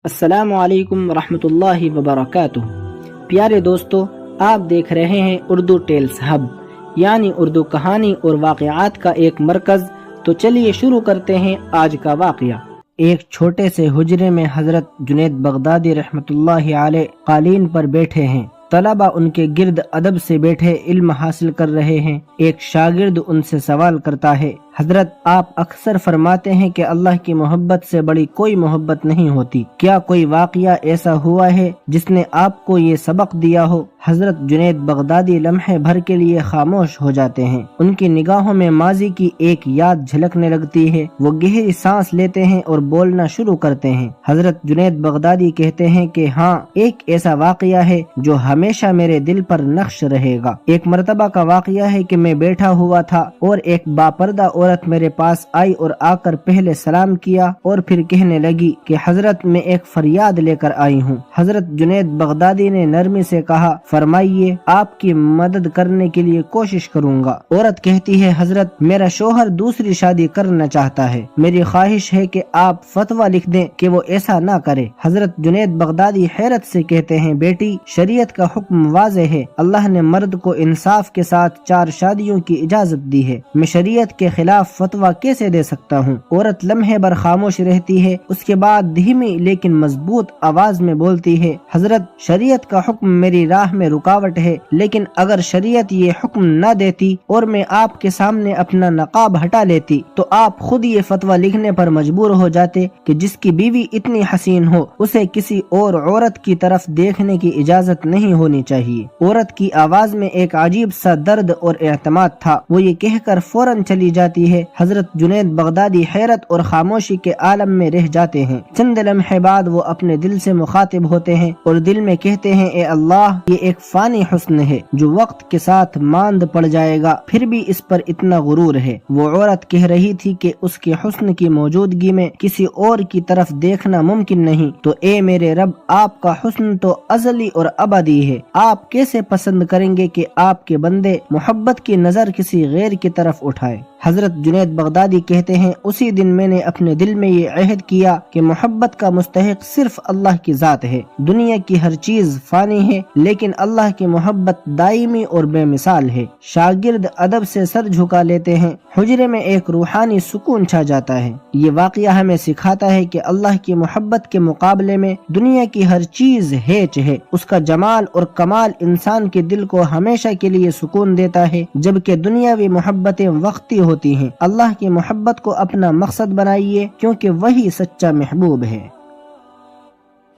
السلام علیکم ورحمۃ اللہ وبرکاتہ۔ پیارے دوستو، آپ دیکھ رہے ہیں اردو ٹیلز ہب، یعنی اردو کہانی اور واقعات کا ایک مرکز۔ تو چلیے شروع کرتے ہیں آج کا واقعہ۔ ایک چھوٹے سے حجرے میں حضرت جنید بغدادی رحمۃ اللہ علیہ قالین پر بیٹھے ہیں۔ طلبہ ان کے گرد ادب سے بیٹھے علم حاصل کر رہے ہیں۔ ایک شاگرد ان سے سوال کرتا ہے، حضرت آپ اکثر فرماتے ہیں کہ اللہ کی محبت سے بڑی کوئی محبت نہیں ہوتی، کیا کوئی واقعہ ایسا ہوا ہے جس نے آپ کو یہ سبق دیا ہو؟ حضرت جنید بغدادی لمحے بھر کے لیے خاموش ہو جاتے ہیں۔ ان کی نگاہوں میں ماضی کی ایک یاد جھلکنے لگتی ہے۔ وہ گہری سانس لیتے ہیں اور بولنا شروع کرتے ہیں۔ حضرت جنید بغدادی کہتے ہیں کہ ہاں، ایک ایسا واقعہ ہے جو ہمیشہ میرے دل پر نقش رہے گا۔ ایک مرتبہ کا واقعہ ہے کہ میں بیٹھا ہوا تھا اور ایک باپردہ عورت میرے پاس آئی اور آ کر پہلے سلام کیا اور پھر کہنے لگی کہ حضرت میں ایک فریاد لے کر آئی ہوں۔ حضرت جنید بغدادی نے نرمی سے کہا، فرمائیے، آپ کی مدد کرنے کے لیے کوشش کروں گا۔ عورت کہتی ہے، حضرت میرا شوہر دوسری شادی کرنا چاہتا ہے، میری خواہش ہے کہ آپ فتویٰ لکھ دیں کہ وہ ایسا نہ کرے۔ حضرت جنید بغدادی حیرت سے کہتے ہیں، بیٹی، شریعت کا حکم واضح ہے، اللہ نے مرد کو انصاف کے ساتھ 4 شادیوں کی اجازت دی ہے، میں شریعت کے خلاف فتویٰ کیسے دے سکتا ہوں؟ عورت لمحے بھر خاموش رہتی ہے، اس کے بعد دھیمی لیکن مضبوط آواز میں بولتی ہے، حضرت شریعت کا حکم میری راہ میں رکاوٹ ہے، لیکن اگر شریعت یہ حکم نہ دیتی اور میں آپ کے سامنے اپنا نقاب ہٹا لیتی تو آپ خود یہ فتویٰ لکھنے پر مجبور ہو جاتے کہ جس کی بیوی اتنی حسین ہو اسے کسی اور عورت کی طرف دیکھنے کی اجازت نہیں ہونی چاہیے۔ عورت کی آواز میں ایک عجیب سا درد اور اعتماد تھا۔ وہ یہ کہہ کر فوراً چلی جاتی ہے۔ حضرت جنید بغدادی حیرت اور خاموشی کے عالم میں رہ جاتے ہیں۔ چند لمحے بعد وہ اپنے دل سے مخاطب ہوتے ہیں اور دل میں کہتے ہیں، اے اللہ، یہ ایک فانی حسن ہے جو وقت کے ساتھ ماند پڑ جائے گا، پھر بھی اس پر اتنا غرور ہے۔ وہ عورت کہہ رہی تھی کہ اس کے حسن کی موجودگی میں کسی اور کی طرف دیکھنا ممکن نہیں، تو اے میرے رب، آپ کا حسن تو ازلی اور ابدی ہے، آپ کیسے پسند کریں گے کہ آپ کے بندے محبت کی نظر کسی غیر کی طرف اٹھائے؟ حضرت جنید بغدادی کہتے ہیں، اسی دن میں نے اپنے دل میں یہ عہد کیا کہ محبت کا مستحق صرف اللہ کی ذات ہے۔ دنیا کی ہر چیز فانی ہے، لیکن اللہ کی محبت دائمی اور بے مثال ہے۔ شاگرد ادب سے سر جھکا لیتے ہیں۔ حجرے میں ایک روحانی سکون چھا جاتا ہے۔ یہ واقعہ ہمیں سکھاتا ہے کہ اللہ کی محبت کے مقابلے میں دنیا کی ہر چیز ہیچ ہے۔ اس کا جمال اور کمال انسان کے دل کو ہمیشہ کے لیے سکون دیتا ہے، جبکہ دنیاوی محبتیں وقتی ہوتی ہیں۔ اللہ کی محبت کو اپنا مقصد بنائیے، کیونکہ وہی سچا محبوب ہے۔